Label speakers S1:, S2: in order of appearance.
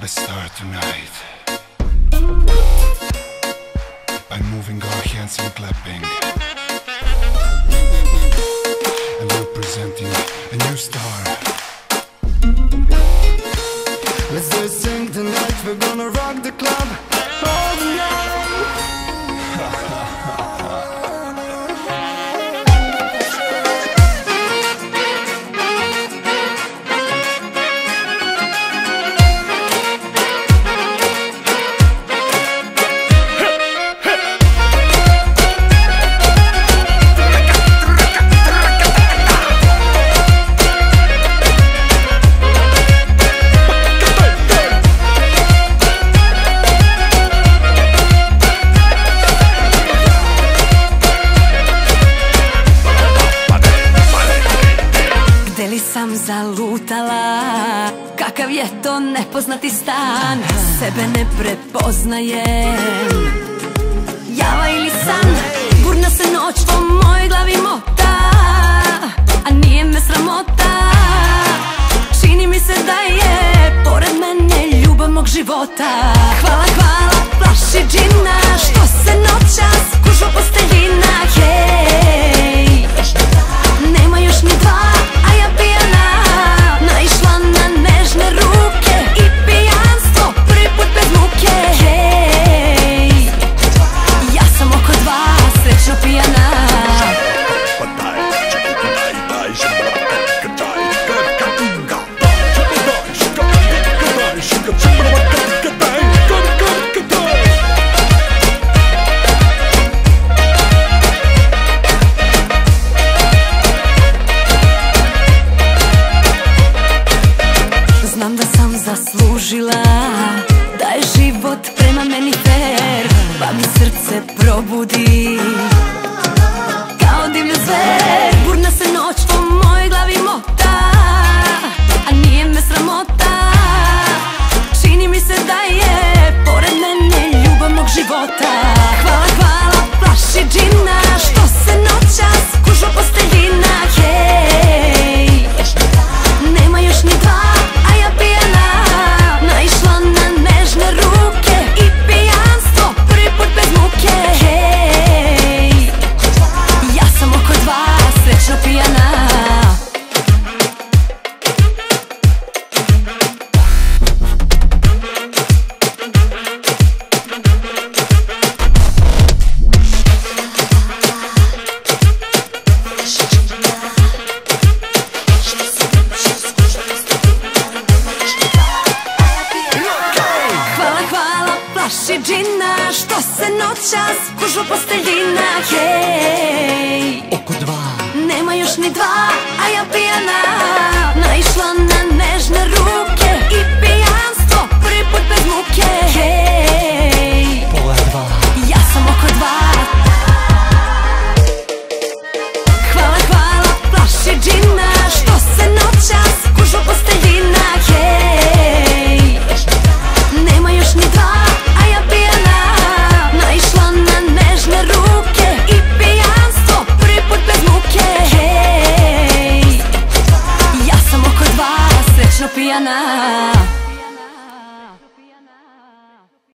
S1: Let's start tonight by moving our hands and clapping and representing a new star.
S2: Let's do a thing tonight, we're gonna rock the club all night.
S3: Sam zalutala, kakav je to nepoznati stan. Sebe ne prepoznajem, java ili san. Burna se noć po mojoj glavi mota, a nije me sramota. Čini mi se da je pored mene ljubav mog života. Hvala, hvala, flaši džina, što se noćas kužu posteljina. Hej, nema još ni dva, a ja pijana naišla na nežne ruke i pijanstvo prvi put bez muke. Hej, ja sam oko dva, srećno pijana. Znam da sam zaslužila da je život prema meni fair, pa mi srce probudi kao divlju zver. Burna se noć po mojoj glavi mota, a nije me sramota. Čini mi se da je pored mene ljubav mog života. Hvala, hvala, flaši džina, što se noćas kužu posteljina. Hej, nema još ni dva, a ja pijana naišla na nežne ruke i pijanstvo prvi put bez muke. Hej, ja sam oko dva, srećno pijana. Flaši džina, što se noćas kužu posteljina. Hej,
S2: Oko dva,
S3: nema još ni dva, a ja pijana